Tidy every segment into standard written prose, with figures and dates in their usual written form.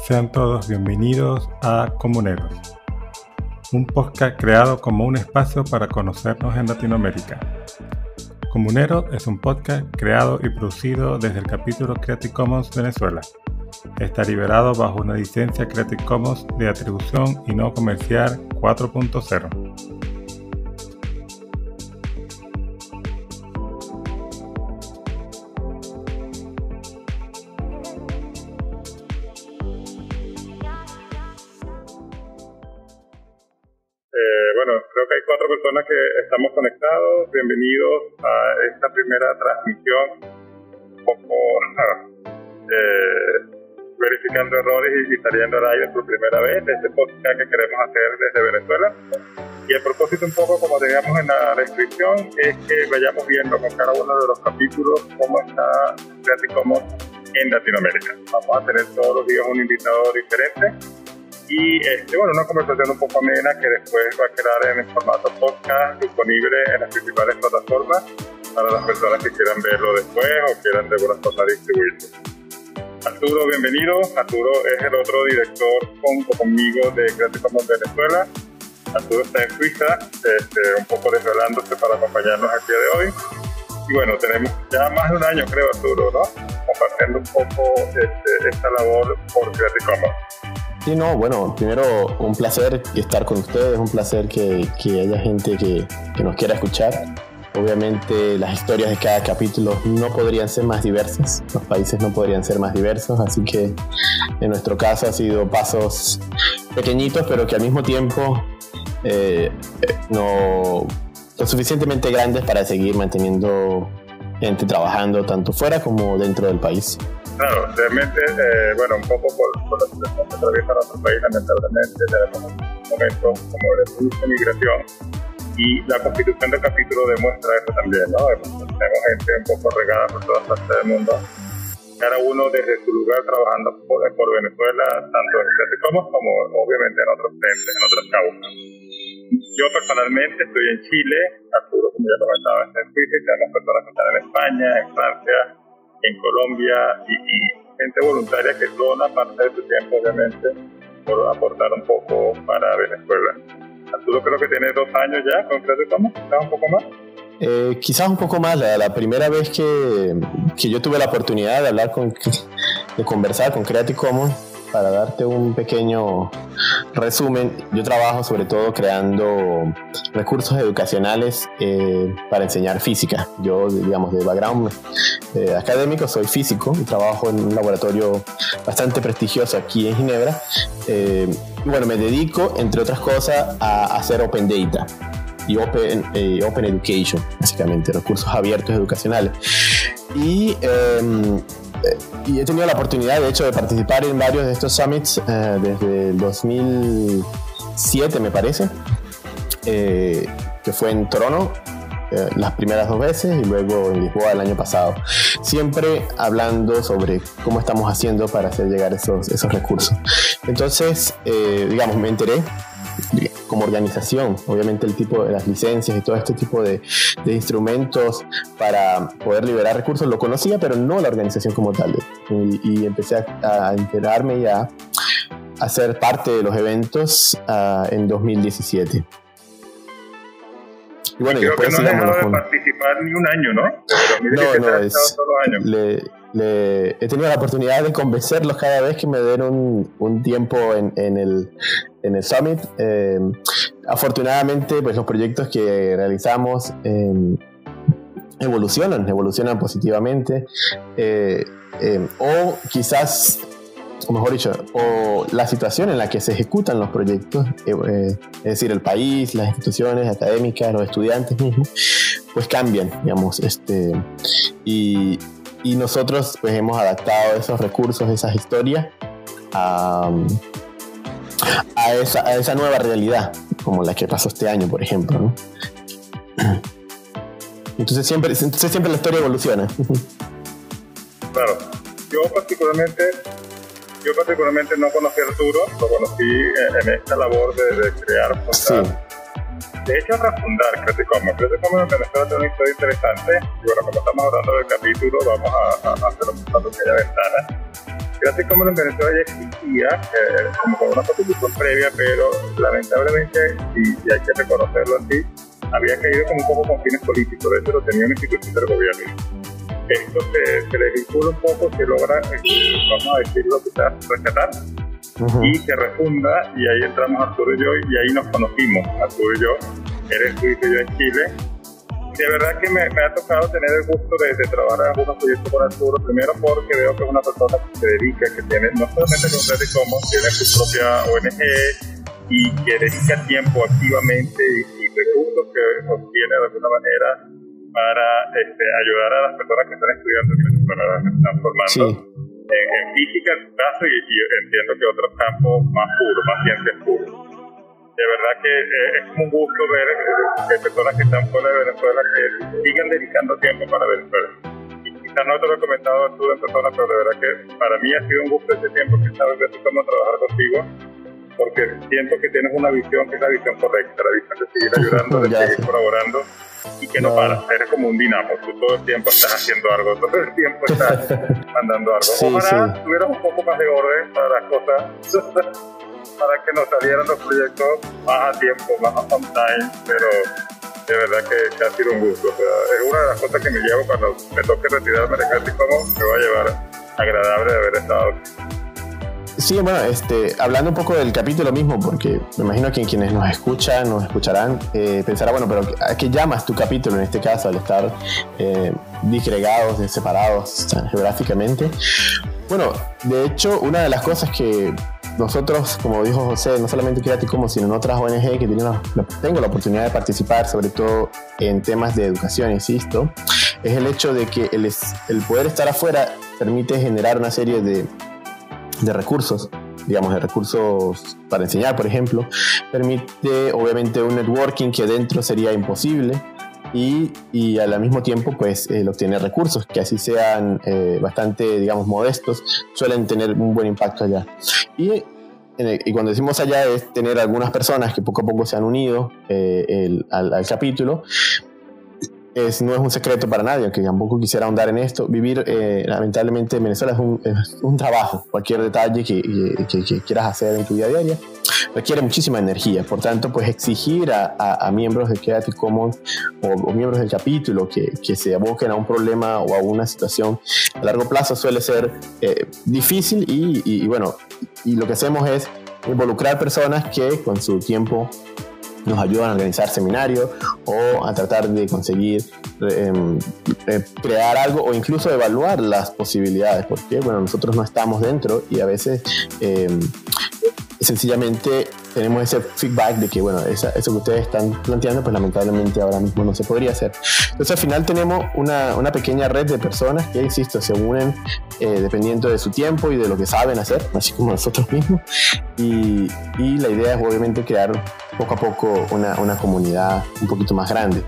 Sean todos bienvenidos a Comuneros, un podcast creado como un espacio para conocernos en Latinoamérica. Comuneros es un podcast creado y producido desde el capítulo Creative Commons Venezuela. Está liberado bajo una licencia Creative Commons de atribución y no comercial 4.0. Creo que hay 4 personas que estamos conectados. Bienvenidos a esta primera transmisión, un poco verificando errores y saliendo al aire por primera vez de este podcast que queremos hacer desde Venezuela. Y a propósito, un poco como teníamos en la descripción, es que vayamos viendo con cada uno de los capítulos cómo está Creative Commons en Latinoamérica. Vamos a tener todos los días un invitado diferente. Y una conversación un poco amena que después va a quedar en formato podcast disponible en las principales plataformas para las personas que quieran verlo después o quieran de alguna forma distribuirlo. Arturo, bienvenido. Arturo es el otro director junto conmigo de Creative Commons Venezuela. Arturo está en Suiza, un poco desvelándose para acompañarnos el día de hoy. Y bueno, tenemos ya más de un año, creo, Arturo, ¿no? Compartiendo un poco esta labor por Creative Commons. Sí, no, bueno, primero un placer estar con ustedes, un placer que haya gente que nos quiera escuchar. Obviamente las historias de cada capítulo no podrían ser más diversas, los países no podrían ser más diversos, así que en nuestro caso ha sido pasos pequeñitos, pero que al mismo tiempo no lo suficientemente grandes para seguir manteniendo gente trabajando tanto fuera como dentro del país. Claro, realmente, un poco por la situación que atraviesa nuestro país, lamentablemente tenemos un momento como de mucha migración y la constitución del capítulo demuestra eso también, ¿no? Tenemos gente un poco regada por todas partes del mundo, cada uno desde su lugar trabajando por Venezuela, tanto en Creative Commons como obviamente en otros frentes, en otras causas. Yo personalmente estoy en Chile, Arturo, como ya comentaba, está en Suiza, y tenemos personas que están en España, en Francia, en Colombia y gente voluntaria que dona parte de su tiempo, obviamente, por aportar un poco para Venezuela. Arturo creo que tiene 2 años ya con Creative Commons, ¿quizás un poco más? Quizás un poco más. La primera vez que yo tuve la oportunidad de hablar de conversar con Creative Commons, para darte un pequeño resumen, yo trabajo sobre todo creando recursos educacionales para enseñar física. Yo, digamos, de background académico, soy físico y trabajo en un laboratorio bastante prestigioso aquí en Ginebra. Me dedico, entre otras cosas, a hacer Open Data y Open Education, básicamente, recursos abiertos educacionales. Y he tenido la oportunidad, de hecho, de participar en varios de estos summits desde el 2007, me parece, que fue en Toronto las primeras 2 veces y luego en Lisboa el año pasado. Siempre hablando sobre cómo estamos haciendo para hacer llegar esos recursos. Entonces, me enteré como organización, obviamente el tipo de las licencias y todo este tipo de instrumentos para poder liberar recursos lo conocía, pero no la organización como tal, y empecé a enterarme y a ser parte de los eventos en 2017. Y bueno, creo que no has dejado de participar ni un año, ¿no? He tenido la oportunidad de convencerlos cada vez que me den un tiempo en el Summit. Afortunadamente, pues los proyectos que realizamos evolucionan positivamente, o quizás, o mejor dicho, o la situación en la que se ejecutan los proyectos, es decir, el país, las instituciones académicas, los estudiantes mismos, pues cambian, digamos, y nosotros pues hemos adaptado esos recursos, esas historias a esa nueva realidad, como la que pasó este año, por ejemplo, ¿no? Entonces siempre la historia evoluciona. Claro, yo particularmente no conocí a Arturo, lo conocí en esta labor de crear, fundar. Sí. De hecho, refundar Creative Commons. Creative Commons en Venezuela tiene una historia interesante. Y bueno, como estamos hablando del capítulo, vamos a hacer una pequeña ventana. Creative Commons en Venezuela ya existía como con una constitución previa, pero lamentablemente, y hay que reconocerlo así, había caído como un poco con fines políticos. De hecho, lo tenía una institución del gobierno. Esto se le vincula un poco, se logra, vamos a decirlo, quizás rescatar, y se refunda, y ahí entramos Arturo y yo, y ahí nos conocimos, Arturo y yo, él en Suiza y yo en Chile. De verdad que me ha tocado tener el gusto de trabajar en algunos proyectos con Arturo, primero porque veo que es una persona que se dedica, que tiene, no solamente con Creative Commons, tiene su propia ONG y que dedica tiempo activamente y recursos que obtiene de alguna manera para ayudar a las personas que están estudiando en Venezuela, que están formando en física en su caso y entiendo que otros campos más puros, más ciencias puras. De verdad que es un gusto ver que personas que están fuera de Venezuela que sigan dedicando tiempo para Venezuela. Y quizás no te lo he comentado tú en persona, pero de verdad que para mí ha sido un gusto este tiempo que estaba empezando a trabajar contigo, porque siento que tienes una visión que es la visión correcta, la visión de seguir ayudando, de seguir colaborando y que no paras, eres como un dinamo, tú todo el tiempo estás haciendo algo, todo el tiempo estás mandando algo. Ojalá tuviera un poco más de orden para las cosas, para que nos salieran los proyectos más a tiempo, más on time, pero de verdad que ha sido un gusto. O sea, es una de las cosas que me llevo cuando me toque retirarme de Creative Commons, me va a llevar agradable de haber estado aquí. Sí, bueno, hablando un poco del capítulo mismo, porque me imagino que quienes nos escucharán, pensará, bueno, pero ¿a qué llamas tu capítulo en este caso al estar disgregados, separados geográficamente? Bueno, de hecho, una de las cosas que nosotros, como dijo José, no solamente Creative Commons, sino en otras ONG que tengo la oportunidad de participar, sobre todo en temas de educación, insisto, es el hecho de que el poder estar afuera permite generar una serie de recursos, digamos, de recursos para enseñar, por ejemplo, permite obviamente un networking que dentro sería imposible y al mismo tiempo pues el obtener recursos que así sean bastante, digamos, modestos, suelen tener un buen impacto allá. Y cuando decimos allá es tener algunas personas que poco a poco se han unido al capítulo. No es un secreto para nadie, aunque tampoco quisiera ahondar en esto. Vivir, lamentablemente, en Venezuela es un trabajo. Cualquier detalle que quieras hacer en tu día a día requiere muchísima energía. Por tanto, pues exigir a miembros de Creative Commons o miembros del capítulo que se aboquen a un problema o a una situación a largo plazo suele ser difícil y bueno, y lo que hacemos es involucrar personas que con su tiempo nos ayudan a organizar seminarios o a tratar de conseguir crear algo o incluso evaluar las posibilidades, porque bueno, nosotros no estamos dentro y a veces sencillamente tenemos ese feedback de que bueno, eso que ustedes están planteando pues lamentablemente ahora mismo no se podría hacer. Entonces al final tenemos una pequeña red de personas que, insisto, se unen dependiendo de su tiempo y de lo que saben hacer, así como nosotros mismos, y la idea es obviamente crear poco a poco una comunidad un poquito más grande.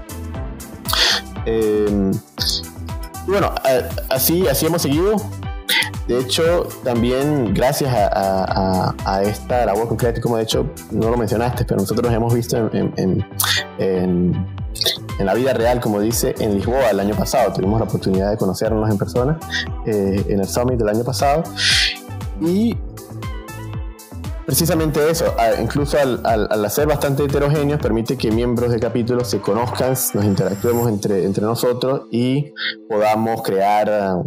Y bueno, así hemos seguido. De hecho, también gracias a esta labor con Creative Commons, de hecho, no lo mencionaste, pero nosotros hemos visto en la vida real, como dice, en Lisboa el año pasado. Tuvimos la oportunidad de conocernos en persona en el Summit del año pasado. Y precisamente eso, incluso al ser bastante heterogéneos, permite que miembros del capítulo se conozcan, nos interactuemos entre nosotros y podamos crear...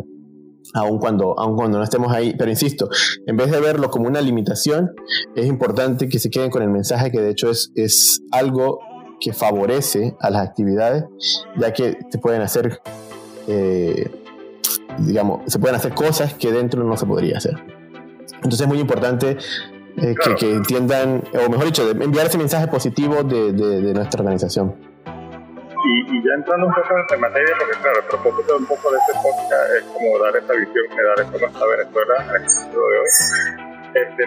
Aun cuando no estemos ahí, pero insisto, en vez de verlo como una limitación, es importante que se queden con el mensaje que de hecho es algo que favorece a las actividades, ya que se pueden hacer cosas que dentro no se podría hacer. Entonces es muy importante que entiendan, o mejor dicho, enviar ese mensaje positivo de nuestra organización. Y ya entrando un poco en materia, porque claro, el propósito un poco de este podcast es como dar esta visión general de cómo está Venezuela en el capítulo de hoy.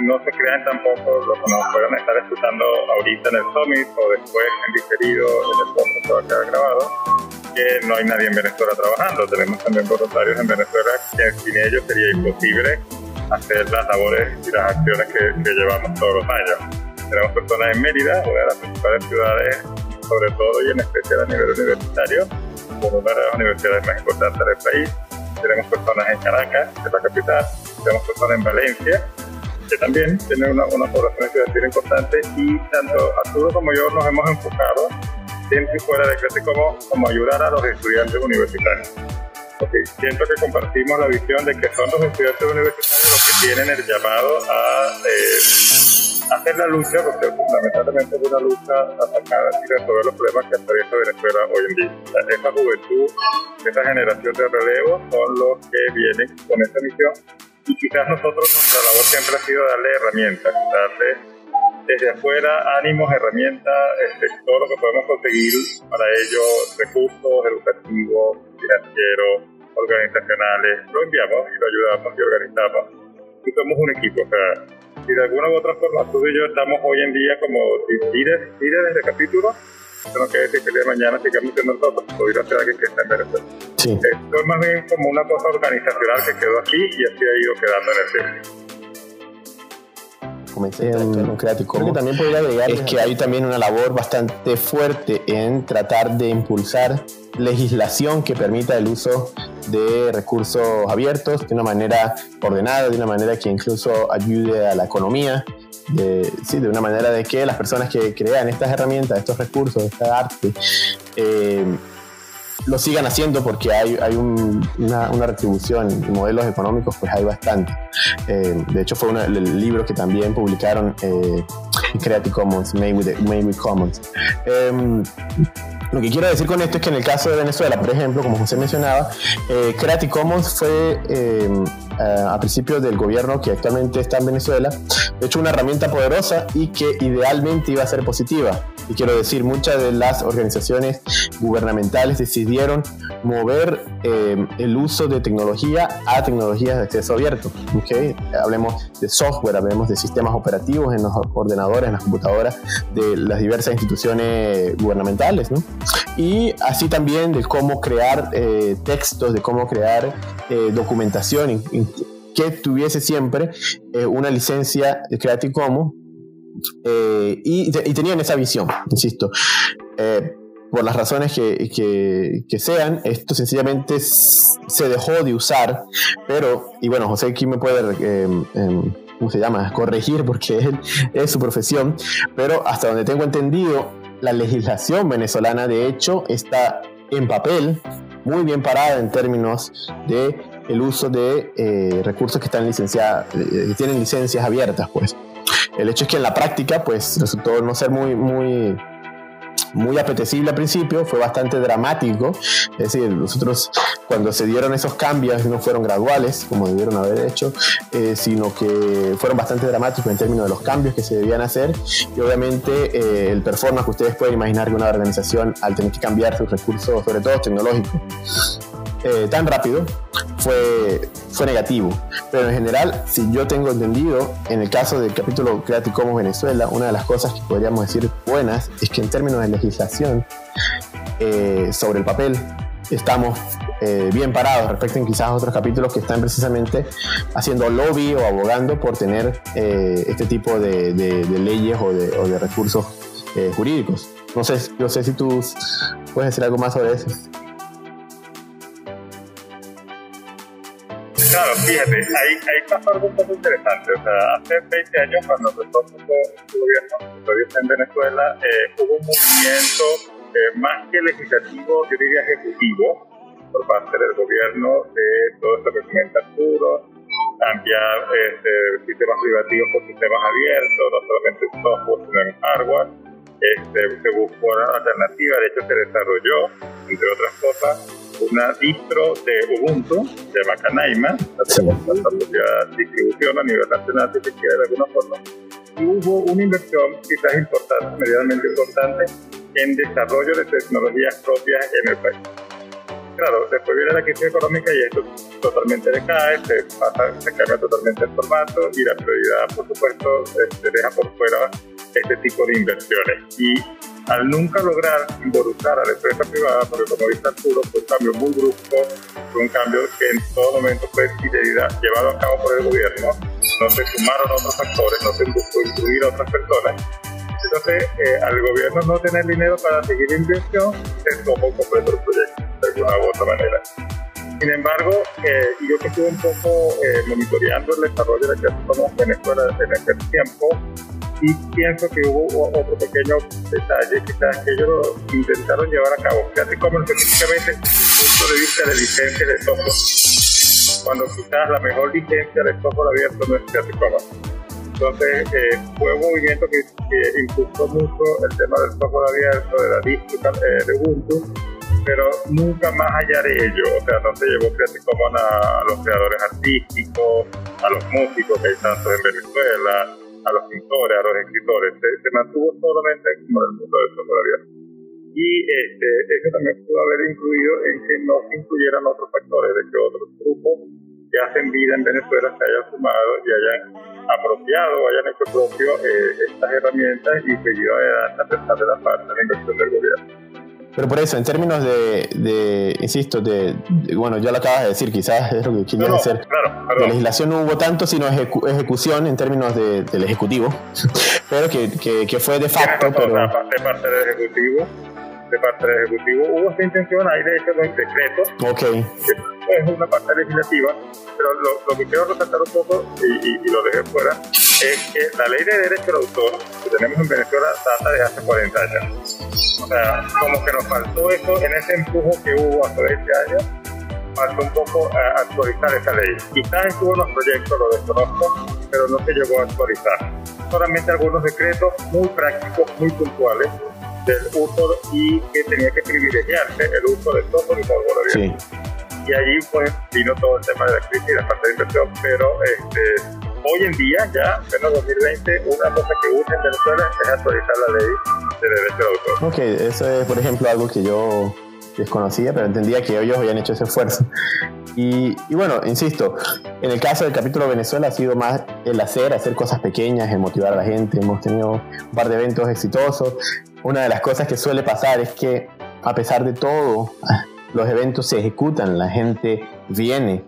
No se crean tampoco los que nos puedan estar escuchando ahorita en el Summit o después en diferido en el podcast que va a quedar grabado, que no hay nadie en Venezuela trabajando. Tenemos también voluntarios en Venezuela que sin ellos sería imposible hacer las labores y las acciones que llevamos todos los años. Tenemos personas en Mérida, una de las principales ciudades, sobre todo y en especial a nivel universitario, como una de las universidades más importantes del país, tenemos personas en Caracas, que es la capital, tenemos personas en Valencia, que también tiene una población estudiantil importante, y tanto Arturo como yo nos hemos enfocado dentro y fuera de Creative Commons como ayudar a los estudiantes universitarios. Porque siento que compartimos la visión de que son los estudiantes universitarios los que tienen el llamado a hacer la lucha, porque fundamentalmente es una lucha a sacar y resolver los problemas que atraviesa Venezuela hoy en día. Esa juventud, esa generación de relevo son los que vienen con esta misión, y quizás nosotros, nuestra labor siempre ha sido darle herramientas, darle desde afuera ánimos, herramientas, todo lo que podemos conseguir para ello, recursos educativos, financieros, organizacionales, lo enviamos y lo ayudamos y organizamos, y somos un equipo. O sea, si de alguna u otra forma tú y yo estamos hoy en día como líderes de capítulo, eso no quiere decir que el día de mañana sigamos siendo nosotros, podría ser alguien que está en Venezuela. Sí. Esto es más bien como una cosa organizacional que quedó aquí y así ha ido quedando en el tiempo. Comencé con Creative Commons. Creo que también podría agregar es que hay también una labor bastante fuerte en tratar de impulsar legislación que permita el uso de recursos abiertos de una manera ordenada, de una manera que incluso ayude a la economía, de una manera de que las personas que crean estas herramientas, estos recursos, esta arte, lo sigan haciendo, porque hay una retribución y modelos económicos, pues hay bastante. De hecho fue el libro que también publicaron Creative Commons, Made with Commons. Lo que quiero decir con esto es que en el caso de Venezuela, por ejemplo, como José mencionaba, Creative Commons fue a principios del gobierno que actualmente está en Venezuela, de hecho una herramienta poderosa y que idealmente iba a ser positiva. Y quiero decir, muchas de las organizaciones gubernamentales decidieron mover el uso de tecnología a tecnologías de acceso abierto. ¿Okay? Hablemos de software, hablemos de sistemas operativos en los ordenadores, en las computadoras de las diversas instituciones gubernamentales, ¿no? Y así también de cómo crear textos, de cómo crear documentación que tuviese siempre una licencia de Creative Commons, y tenían esa visión, insisto. Por las razones que sean, esto sencillamente se dejó de usar, pero, y bueno, José aquí me puede ¿cómo se llama? Corregir, porque es su profesión, pero hasta donde tengo entendido, la legislación venezolana de hecho está en papel muy bien parada en términos de el uso de recursos que están licenciados, que tienen licencias abiertas, pues. El hecho es que en la práctica pues resultó no ser muy apetecible al principio, fue bastante dramático. Es decir, nosotros cuando se dieron esos cambios no fueron graduales como debieron haber hecho, sino que fueron bastante dramáticos en términos de los cambios que se debían hacer, y obviamente el performance que ustedes pueden imaginar que una organización al tener que cambiar sus recursos, sobre todo tecnológicos, tan rápido, fue negativo. Pero en general, si yo tengo entendido, en el caso del capítulo Creative Commons Venezuela, una de las cosas que podríamos decir buenas es que en términos de legislación, sobre el papel estamos bien parados respecto a quizás otros capítulos que están precisamente haciendo lobby o abogando por tener este tipo de leyes o de recursos jurídicos. No sé si tú puedes decir algo más sobre eso. Claro, fíjate, ahí pasó algo un poco interesante. O sea, hace 20 años, cuando empezó el gobierno en Venezuela, hubo un movimiento más que legislativo, yo diría ejecutivo, por parte del gobierno, de todo esto que comenta Arturo, cambiar sistemas privativos por sistemas abiertos, no solamente software, sino en hardware. Se buscó una alternativa, de hecho se desarrolló, entre otras cosas, una distro de Ubuntu, de Macanaima, la propia distribución a nivel nacional, si se quiere de alguna forma, y hubo una inversión quizás importante, medianamente importante, en desarrollo de tecnologías propias en el país. Claro, después viene la crisis económica y esto totalmente decae, se cambia totalmente el formato, y la prioridad, por supuesto, se deja por fuera este tipo de inversiones. Y al nunca lograr involucrar a la empresa privada, porque como dice Arturo, fue un cambio muy brusco, fue un cambio que en todo momento fue llevado a cabo por el gobierno, no se sumaron otros factores, no se buscó incluir a otras personas. Entonces, al gobierno no tener dinero para seguir la inversión, se tomó completo el proyecto, de alguna u otra manera. Sin embargo, y yo que estuve un poco monitoreando el desarrollo de Creative Commons en Venezuela en aquel tiempo, y pienso que hubo otro pequeño detalle, quizás que ellos lo intentaron llevar a cabo. Creative Commons específicamente desde el punto de vista de licencia de software, cuando quizás la mejor licencia de software abierto no es Creative Commons. Entonces fue un movimiento que impulsó mucho el tema del software abierto, de la distro de Ubuntu, pero nunca más allá de ello. O sea, no se llevó Creative Commons a los creadores artísticos, a los músicos que hay tantos en Venezuela, a los pintores, a los escritores. Se mantuvo solamente como en el mundo del software abierto. Y eso también pudo haber influido en que no se incluyeran otros factores, de que otros grupos que hacen vida en Venezuela se hayan sumado y hayan apropiado, hayan hecho propio estas herramientas y seguido adelante a pesar de la falta de inversión del gobierno. Pero por eso, en términos insisto, bueno, ya lo acabas de decir, quizás es lo que querías hacer. Claro. De legislación no hubo tanto, sino ejecución en términos del Ejecutivo, pero que fue de facto. Pero... De parte del Ejecutivo hubo esta intención, hay de hecho los decretos. Okay. Es una parte legislativa, pero lo que quiero resaltar un poco, y lo dejé fuera, es que la ley de derecho de autor que tenemos en Venezuela data de hace 40 años. O sea, como que nos faltó eso en ese empujo que hubo hace 20 años, faltó un poco actualizar esa ley. Quizás estuvo en los proyectos, lo desconozco, pero no se llegó a actualizar. Solamente algunos decretos muy prácticos, muy puntuales del uso y que tenía que privilegiarse el uso de software y software abierto. Sí. Y allí pues vino todo el tema de la crisis y la falta de inversión, pero hoy en día, ya en 2020, una cosa que urge en Venezuela es actualizar la ley de derecho de autor. Ok, eso es por ejemplo algo que yo desconocía, pero entendía que ellos habían hecho ese esfuerzo. Y bueno, insisto, en el caso del capítulo Venezuela ha sido más el hacer cosas pequeñas, el motivar a la gente. Hemos tenido un par de eventos exitosos. Una de las cosas que suele pasar es que a pesar de todo, los eventos se ejecutan, la gente viene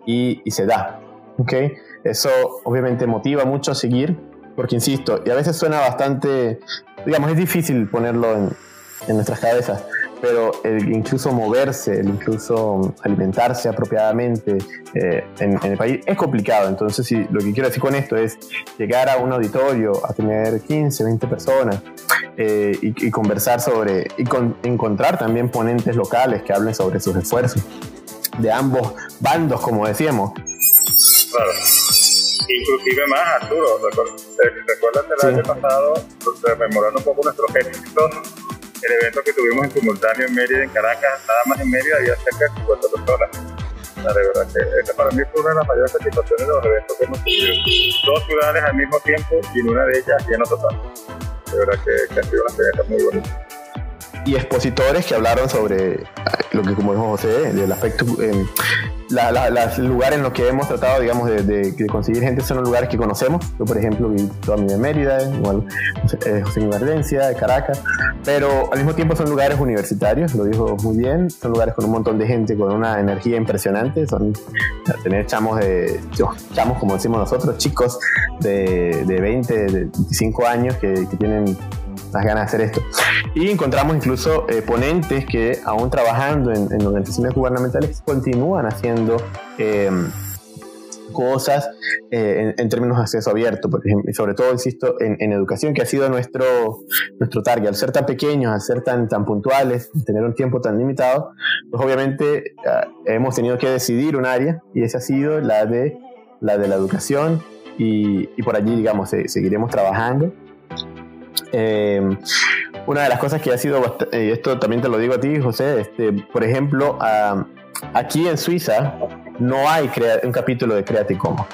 y se da. ¿Okay? Eso obviamente motiva mucho a seguir, porque insisto, y a veces suena bastante, digamos, es difícil ponerlo en nuestras cabezas, pero el incluso moverse, el incluso alimentarse apropiadamente en el país es complicado. Entonces, lo que quiero decir con esto es llegar a un auditorio, a tener 15, 20 personas y conversar encontrar también ponentes locales que hablen sobre sus esfuerzos de ambos bandos, como decíamos. Claro. Inclusive más, Arturo, ¿recuerdas el año pasado, rememorando un poco nuestros éxitos, el evento que tuvimos en simultáneo en Mérida, en Caracas? Nada más en Mérida había cerca de 50 personas. De verdad que esta para mí fue una de las mayores satisfacciones de los eventos que hemos tenido. 2 ciudades al mismo tiempo y en una de ellas lleno total. De verdad que ha sido una experiencia muy bonita. Y expositores que hablaron sobre lo que, como dijo José, del aspecto, los lugares en los que hemos tratado, digamos, de conseguir gente son los lugares que conocemos. Yo, por ejemplo, vi toda mi vida en Mérida, igual José en Valencia, de Caracas, pero al mismo tiempo son lugares universitarios, lo dijo muy bien, son lugares con un montón de gente con una energía impresionante, tener chamos como decimos nosotros, chicos de 20, de 25 años que tienen las ganas de hacer esto. Y encontramos incluso ponentes que aún trabajando en organizaciones gubernamentales continúan haciendo cosas en términos de acceso abierto, por ejemplo, y sobre todo, insisto, en educación, que ha sido nuestro target. Al ser tan pequeños, al ser tan puntuales, tener un tiempo tan limitado, pues obviamente hemos tenido que decidir un área, y esa ha sido la de la educación, y por allí, digamos, seguiremos trabajando. Una de las cosas que ha sido, esto también te lo digo a ti, José, por ejemplo, aquí en Suiza no hay un capítulo de Creative Commons.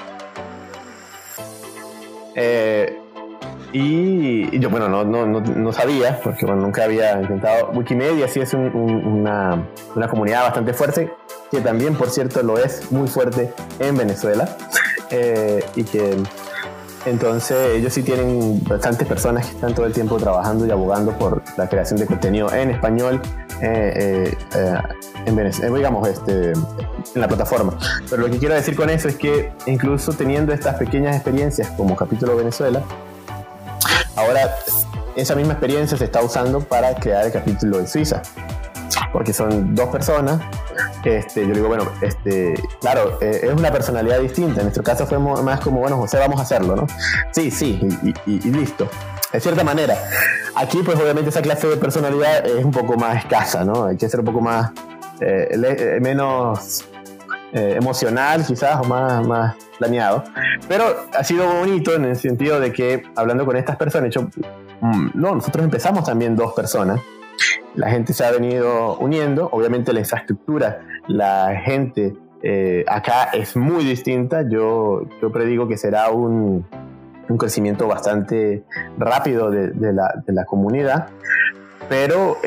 Y yo, bueno, no sabía, porque bueno, nunca había intentado. Wikimedia sí es una comunidad bastante fuerte, que también, por cierto, lo es muy fuerte en Venezuela, y que entonces ellos sí tienen bastantes personas que están todo el tiempo trabajando y abogando por la creación de contenido en español en Venezuela, digamos, en la plataforma. Pero lo que quiero decir con eso es que incluso teniendo estas pequeñas experiencias como capítulo Venezuela, ahora esa misma experiencia se está usando para crear el capítulo de Suiza, porque son 2 personas yo digo, bueno, claro, es una personalidad distinta. En nuestro caso fue más como, bueno, José, vamos a hacerlo, ¿no? Sí, y listo. De cierta manera. Aquí, pues obviamente esa clase de personalidad es un poco más escasa, ¿no? Hay que ser un poco más, menos emocional quizás, o más planeado. Pero ha sido bonito en el sentido de que, hablando con estas personas, nosotros empezamos también 2 personas. La gente se ha venido uniendo. Obviamente la infraestructura, la gente acá es muy distinta. Yo predigo que será un crecimiento bastante rápido de la comunidad, pero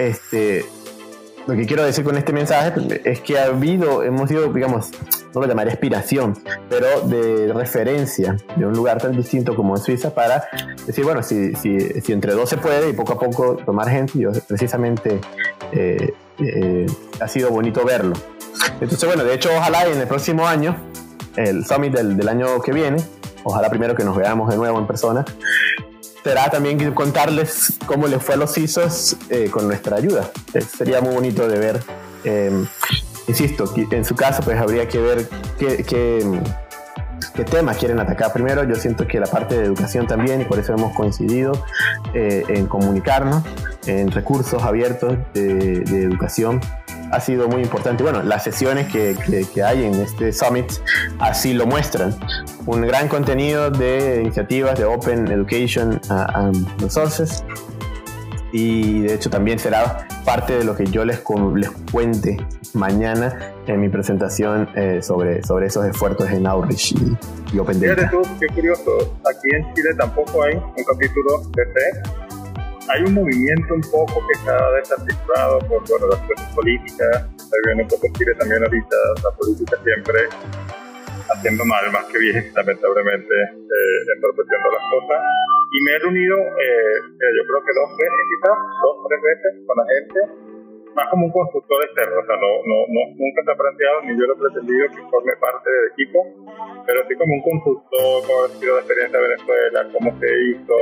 lo que quiero decir con este mensaje es que hemos sido, digamos, no lo llamaré inspiración, pero de referencia de un lugar tan distinto como es Suiza, para decir, bueno, si entre 2 se puede, y poco a poco tomar gente. Yo precisamente ha sido bonito verlo. Entonces, bueno, de hecho, ojalá en el próximo año, el Summit del año que viene, ojalá primero que nos veamos de nuevo en persona, será también contarles cómo les fue a los CISOs con nuestra ayuda. Sería muy bonito de ver. Insisto, en su caso pues habría que ver qué temas quieren atacar primero. Yo siento que la parte de educación también, y por eso hemos coincidido en comunicarnos en recursos abiertos de educación, ha sido muy importante. Bueno, las sesiones que hay en este Summit así lo muestran. Un gran contenido de iniciativas de Open Education and Resources, y de hecho también será parte de lo que yo les cuente mañana en mi presentación sobre esos esfuerzos en Outreach y Open Data. Fíjate tú, qué curioso, aquí en Chile tampoco hay un capítulo de FE. Hay un movimiento un poco que está desarticulado por las cuestiones políticas. Está viendo un poco Chile también ahorita, la política siempre haciendo mal más que bien, lamentablemente, entorpeciendo las cosas. Y me he reunido, yo creo que 2 veces quizás, 2-3 veces con la gente, más como un consultor externo. O sea, nunca se ha planteado, ni yo lo he pretendido que forme parte del equipo, pero sí como un consultor, como ha sido la experiencia de Venezuela, cómo se hizo,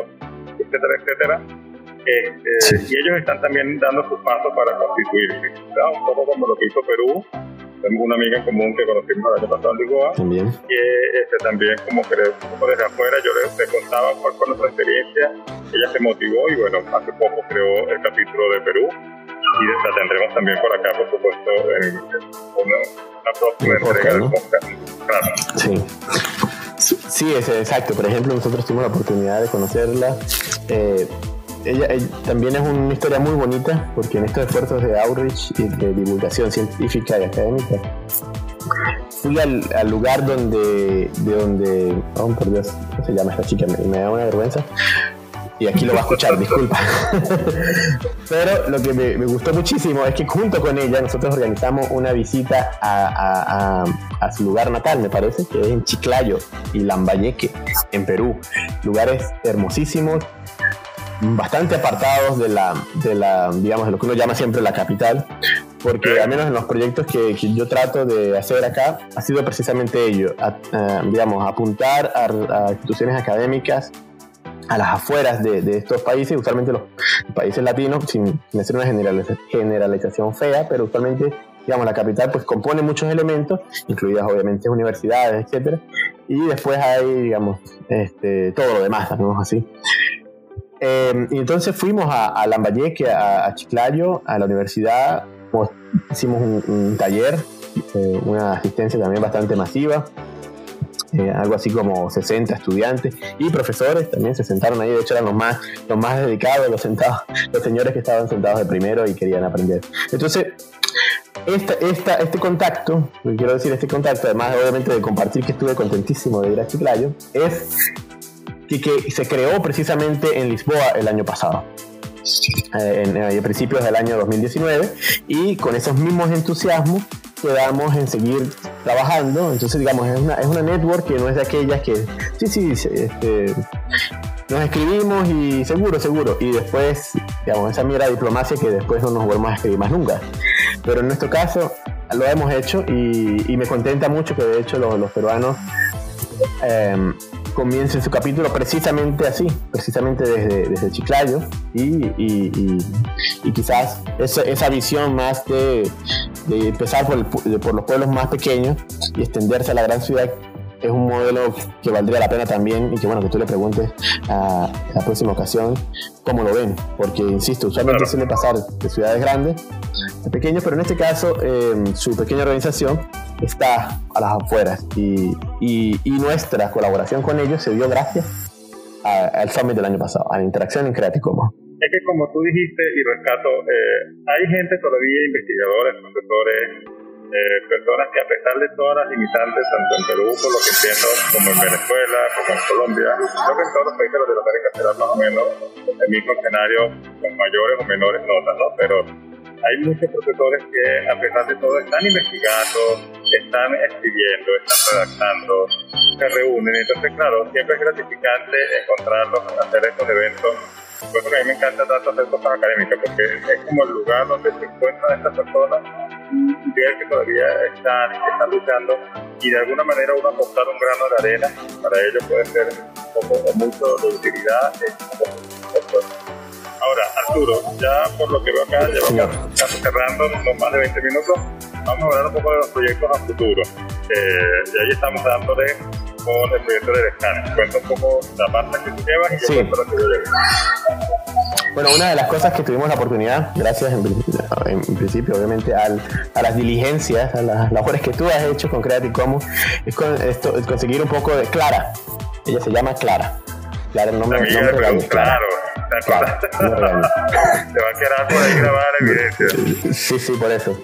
etcétera, etcétera. Y ellos están también dando sus pasos para constituirse, ¿verdad? Un poco como lo que hizo Perú. Tenemos una amiga en común que conocimos el año pasado en Lisboa, que también como desde afuera yo le contaba cuál fue nuestra experiencia. Ella se motivó y bueno, hace poco creó el capítulo de Perú, y la tendremos también por acá, por supuesto, en una próxima entrega del podcast. Claro. Sí, es exacto. Por ejemplo, nosotros tuvimos la oportunidad de conocerla. Ella también es una historia muy bonita, porque en estos esfuerzos de outreach y de divulgación científica y académica, fui al lugar donde oh por Dios, ¿cómo se llama esta chica? Me da una vergüenza, y aquí lo va a escuchar, disculpa. Pero lo que me gustó muchísimo es que junto con ella nosotros organizamos una visita a su lugar natal, me parece, que es en Chiclayo y Lambayeque, en Perú. Lugares hermosísimos, bastante apartados de digamos, de lo que uno llama siempre la capital, porque al menos en los proyectos que yo trato de hacer acá, ha sido precisamente ello, digamos, apuntar a instituciones académicas a las afueras de estos países, usualmente los países latinos, sin hacer una generalización fea, pero usualmente, digamos, la capital pues compone muchos elementos, incluidas obviamente universidades, etcétera, y después hay, digamos, todo lo demás, digamos así. Y entonces fuimos a Lambayeque, a Chiclayo, a la universidad. Hicimos un taller, una asistencia también bastante masiva, algo así como 60 estudiantes y profesores también se sentaron ahí. De hecho eran los más dedicados, los señores que estaban sentados de primero y querían aprender. Entonces este contacto, además obviamente de compartir que estuve contentísimo de ir a Chiclayo, es que se creó precisamente en Lisboa el año pasado, a principios del año 2019, y con esos mismos entusiasmos quedamos en seguir trabajando. Entonces, digamos, es una network que no es de aquellas que nos escribimos y seguro, y después, digamos, esa mera diplomacia que después no nos volvemos a escribir más nunca. Pero en nuestro caso lo hemos hecho, y me contenta mucho que de hecho los peruanos comienza su capítulo precisamente así, precisamente desde Chiclayo, y quizás esa visión más de empezar por los pueblos más pequeños y extenderse a la gran ciudad es un modelo que valdría la pena también, y que bueno, que tú le preguntes a la próxima ocasión cómo lo ven, porque insisto, usualmente suele pasar de ciudades grandes a pequeños, pero en este caso su pequeña organización está a las afueras, y nuestra colaboración con ellos se dio gracias al Summit del año pasado, a la interacción en Creative Commons. Es que como tú dijiste, y rescato, hay gente todavía, investigadores, profesores, personas que a pesar de todas las limitantes, tanto en Perú, por lo que entiendo, como en Venezuela, como en Colombia, creo que en todos los países de Latinoamérica será más o menos el mismo escenario, con mayores o menores notas, ¿no? Pero hay muchos profesores que a pesar de todo están investigando, están escribiendo, están redactando, se reúnen. Entonces, claro, siempre es gratificante encontrarlos, hacer estos eventos. Por eso que a mí me encanta tanto hacer cosas académicas, porque es como el lugar donde se encuentran estas personas y ver que todavía están luchando, y de alguna manera uno aportar un grano de arena para ellos puede ser poco o mucho de utilidad. Ahora, Arturo, ya por lo que veo acá, llevamos casi cerrando no más de 20 minutos, vamos a hablar un poco de los proyectos a futuro. Y ahí estamos dándole con el proyecto del escáner. Cuenta un poco la parte que tú llevas y yo cuento la que yo llevo. Bueno, una de las cosas que tuvimos la oportunidad, gracias en principio obviamente a las diligencias, a las labores que tú has hecho con Creative Commons, es conseguir un poco de Clara. Ella se llama Clara. Clara, el nombre real. Claro. Te va a quedar por ahí grabar la evidencia. Sí, por eso.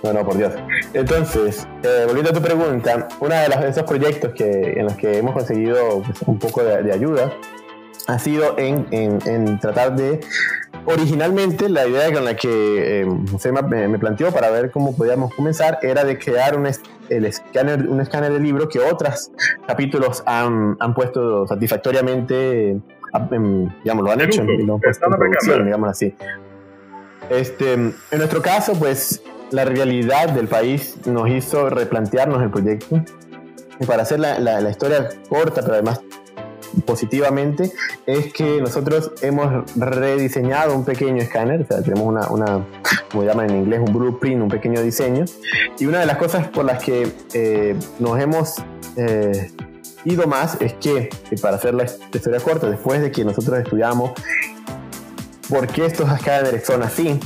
No, por Dios. Entonces, volviendo a tu pregunta, uno de esos proyectos en los que hemos conseguido pues, un poco de ayuda ha sido en tratar de... Originalmente, la idea con la que José me planteó para ver cómo podíamos comenzar era de crear un escáner de libro que otros capítulos han puesto satisfactoriamente, digamos, lo han hecho y lo han puesto en producción, digamos así. En nuestro caso, pues, la realidad del país nos hizo replantearnos el proyecto, y para hacer la historia corta, pero además positivamente, es que nosotros hemos rediseñado un pequeño escáner, o sea, tenemos una como llaman en inglés, un blueprint, un pequeño diseño, y una de las cosas por las que nos hemos ido más es que, para hacer la historia corta, después de que nosotros estudiamos por qué estos escáneres son así,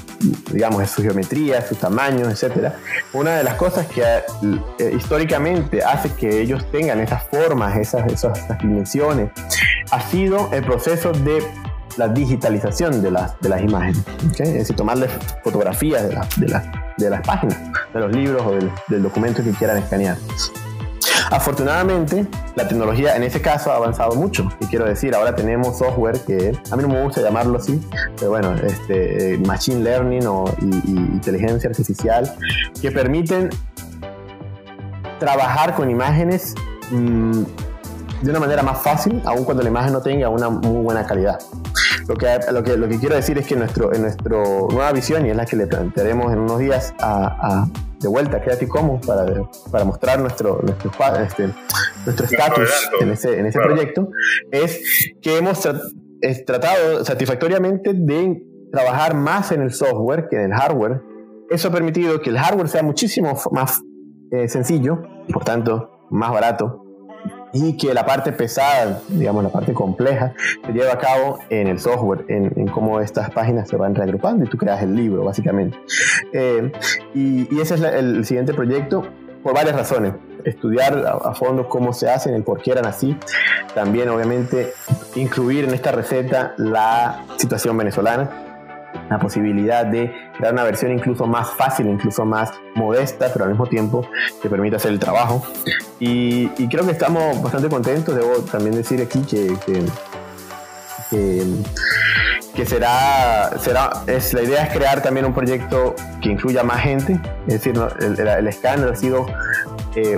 digamos, su geometría, sus tamaños, etc. Una de las cosas que históricamente hace que ellos tengan esas formas, esas dimensiones, ha sido el proceso de la digitalización de las imágenes, ¿okay? Es decir, tomarles fotografías de las páginas, de los libros o del documento que quieran escanear. Afortunadamente, la tecnología en ese caso ha avanzado mucho, y quiero decir, ahora tenemos software que a mí no me gusta llamarlo así, pero bueno, machine learning y inteligencia artificial, que permiten trabajar con imágenes de una manera más fácil, aun cuando la imagen no tenga una muy buena calidad. Lo que quiero decir es que en nuestra nueva visión, y es la que le plantearemos en unos días de vuelta a Creative Commons para mostrar nuestro estatus en ese proyecto, es que hemos tratado satisfactoriamente de trabajar más en el software que en el hardware. Eso ha permitido que el hardware sea muchísimo más sencillo, por tanto más barato, y que la parte pesada, digamos la parte compleja, se lleva a cabo en el software, en cómo estas páginas se van reagrupando y tú creas el libro, básicamente. Y ese es el siguiente proyecto, por varias razones. Estudiar a fondo cómo se hacen, el por qué eran así. También, obviamente, incluir en esta receta la situación venezolana, la posibilidad de dar una versión incluso más fácil, incluso más modesta, pero al mismo tiempo que permita hacer el trabajo. Y creo que estamos bastante contentos. Debo también decir aquí que la idea es crear también un proyecto que incluya más gente. Es decir, el escáner ha sido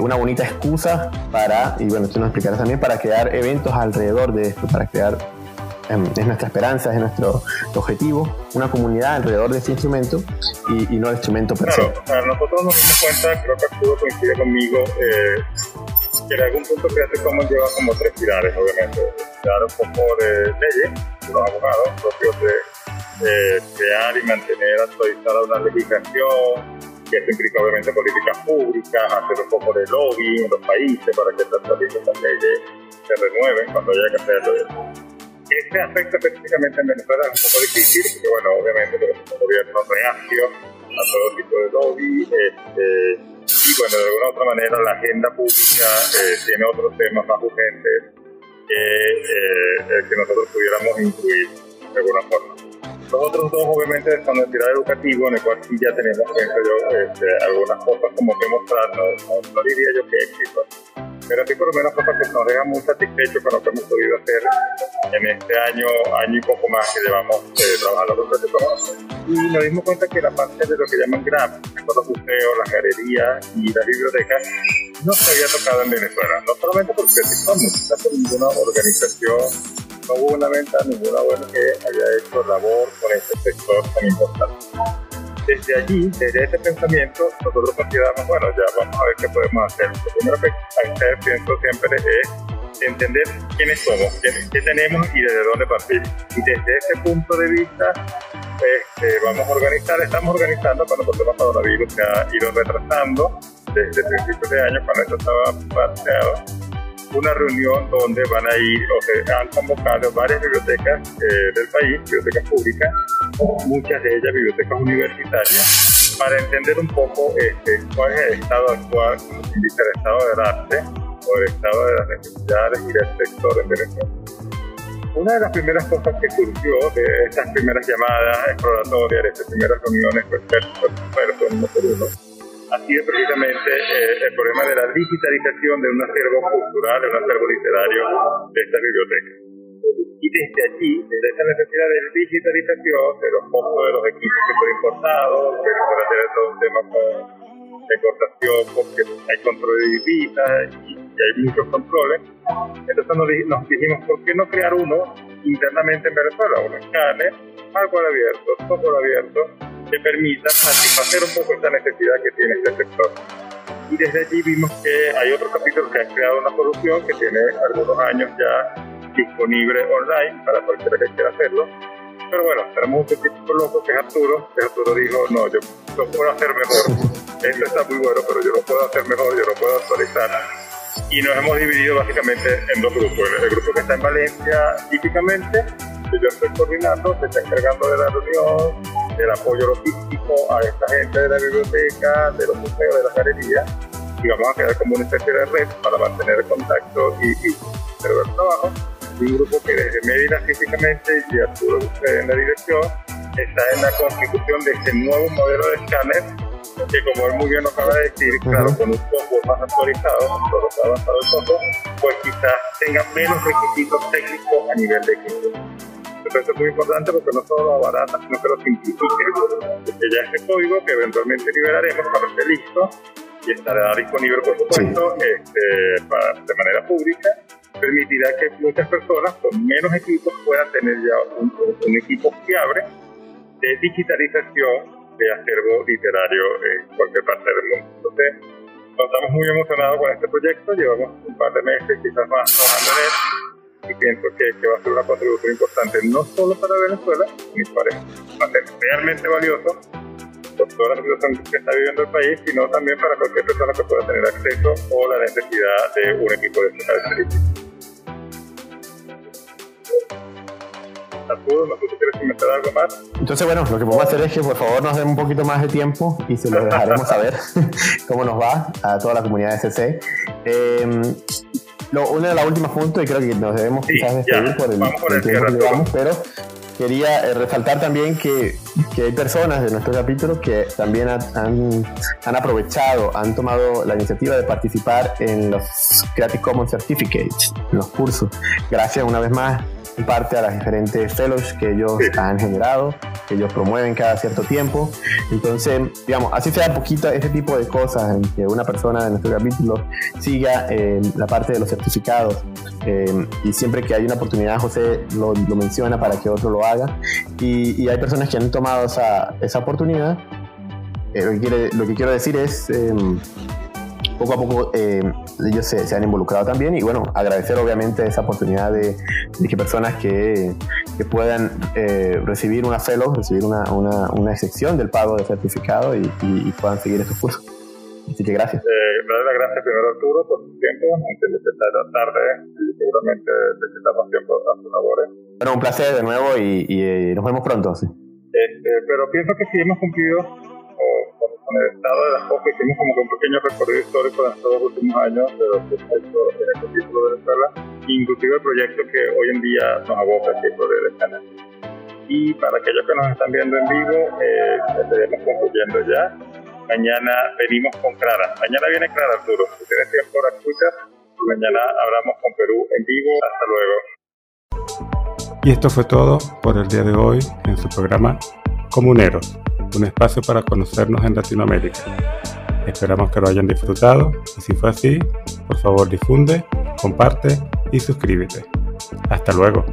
una bonita excusa y bueno, tú nos explicarás también, para crear eventos alrededor de esto, para crear, es nuestra esperanza, es nuestro objetivo, una comunidad alrededor de este instrumento y no el instrumento per se. Claro, nosotros nos dimos cuenta, creo que Arturo coincide conmigo, en algún punto Creative Commons lleva como 3 pilares, obviamente. Dar un poco de leyes, los abogados propios de crear y mantener actualizada una legislación, que eso implica obviamente políticas públicas, hacer un poco de lobby en los países para que estas leyes se renueven cuando haya que hacerlo. Este aspecto específicamente en Venezuela es un poco difícil, porque bueno, obviamente tenemos un gobierno reacio a todo tipo de lobby, y bueno, de alguna otra manera la agenda pública tiene otros temas más urgentes que nosotros pudiéramos incluir de alguna forma. Los otros dos obviamente son el pilar educativo, en el cual sí ya tenemos, pienso yo, algunas cosas como que mostrar, no diría yo que éxito, pero sí por lo menos cosas que nos dejan muy satisfechos con lo que hemos podido hacer en este año y poco más que llevamos trabajando con Creative Commons. Y nos dimos cuenta que la parte de lo que llaman GRAP, los museos, las galerías y las bibliotecas, no se había tocado en Venezuela, no solamente por Creative Commons, sino por ninguna organización, no gubernamental, ninguna ONG haya hecho labor con este sector tan importante. Desde allí, desde ese pensamiento, nosotros consideramos, bueno, ya vamos a ver qué podemos hacer. Lo primero que hay que hacer, pienso siempre, es entender quiénes somos, qué tenemos y desde dónde partir. Y desde ese punto de vista, estamos organizando, cuando por tema coronavirus se ha ido retrasando desde principios de año, cuando esto estaba planteado, una reunión donde van a ir, o se han convocado varias bibliotecas del país, bibliotecas públicas, muchas de ellas bibliotecas universitarias, para entender un poco cuál es el estado actual, como se dice, el estado del arte o el estado de las necesidades y del sector en Venezuela. Una de las primeras cosas que surgió de estas primeras llamadas exploratorias, de estas primeras reuniones uno por uno, ha sido precisamente el problema de la digitalización de un acervo cultural, de un acervo literario de esta biblioteca. Y desde allí, desde esa necesidad de digitalización, de los costos de los equipos que son importados, que para tener todo un tema de exportación, porque hay control de divisas y hay muchos controles, entonces nos dijimos, ¿por qué no crear uno internamente en Venezuela? Un escáner, hardware abierto, software abierto, que permita satisfacer un poco esta necesidad que tiene este sector. Y desde allí vimos que hay otro capítulo que ha creado una solución que tiene algunos años ya disponible online para cualquiera que quiera hacerlo. Pero bueno, tenemos un científico loco que es Arturo, dijo, no, yo lo puedo hacer mejor. Esto está muy bueno, pero yo lo puedo hacer mejor, yo lo puedo actualizar. Y nos hemos dividido básicamente en 2 grupos. El grupo que está en Valencia típicamente, que yo estoy coordinando, se está encargando de la reunión, del apoyo logístico a esta gente de la biblioteca, de los museos, de las galerías, y vamos a crear como una especie de red para mantener el contacto y hacer el trabajo. Y un grupo que desde Mérida físicamente y Arturo en la dirección está en la constitución de este nuevo modelo de escáner, que como él muy bien nos acaba de decir, claro, con un software más actualizado, con todo lo que ha avanzado el software, pues quizás tenga menos requisitos técnicos a nivel de equipo. Entonces es muy importante porque no solo lo abarata, sino que lo simplifique. Porque ya este código que eventualmente liberaremos cuando esté listo y estará disponible, por supuesto, de manera pública, permitirá que muchas personas con menos equipos puedan tener ya un equipo fiable de digitalización de acervo literario en cualquier parte del mundo. Entonces, estamos muy emocionados con este proyecto, llevamos un par de meses, quizás más, trabajando en él, y pienso que va a ser una contribución importante, no solo para Venezuela, me parece, va a ser realmente valioso por toda la situación que está viviendo el país, sino también para cualquier persona que pueda tener acceso o la necesidad de un equipo de estas características. Arturo, no sé si quieres comentar algo más. Entonces, bueno, lo que podemos hacer es que por favor nos den un poquito más de tiempo y se lo dejaremos saber cómo nos va a toda la comunidad de CC. Uno de los últimos puntos, y creo que nos debemos quizás despedir por el tiempo que llevamos, pero quería resaltar también que hay personas de nuestro capítulo que también han aprovechado, han tomado la iniciativa de participar en los Creative Commons Certificates, en los cursos. Gracias una vez más en parte a las diferentes fellows que ellos han generado, que ellos promueven cada cierto tiempo. Entonces, digamos, así sea poquito este tipo de cosas, en que una persona de nuestro capítulo siga la parte de los certificados, y siempre que hay una oportunidad, José lo menciona para que otro lo haga, y hay personas que han tomado esa oportunidad. Lo que quiero decir es poco a poco ellos se han involucrado también, y bueno, agradecer obviamente esa oportunidad de que personas que puedan recibir una fellow, recibir una excepción del pago de certificado y puedan seguir estos cursos. Así que gracias. Darle las gracias primero a Arturo por su tiempo, entiendo que está tarde y seguramente necesitamos tiempo a sus labores. Bueno, un placer de nuevo y nos vemos pronto. ¿Sí? Pero pienso que sí hemos cumplido con el estado de las cosas. Hicimos como que un pequeño recorrido histórico en estos 2 últimos años de lo que se ha hecho en el capítulo de Venezuela, inclusive el proyecto que hoy en día nos aboca, que es Florida Channel. Y para aquellos que nos están viendo en vivo, estaremos concluyendo ya. Mañana venimos con Clara. Mañana viene Clara, Arturo. Si tienes tiempo para escuchar, mañana hablamos con Perú en vivo. Hasta luego. Y esto fue todo por el día de hoy en su programa Comuneros, un espacio para conocernos en Latinoamérica. Esperamos que lo hayan disfrutado y si fue así, por favor difunde, comparte y suscríbete. Hasta luego.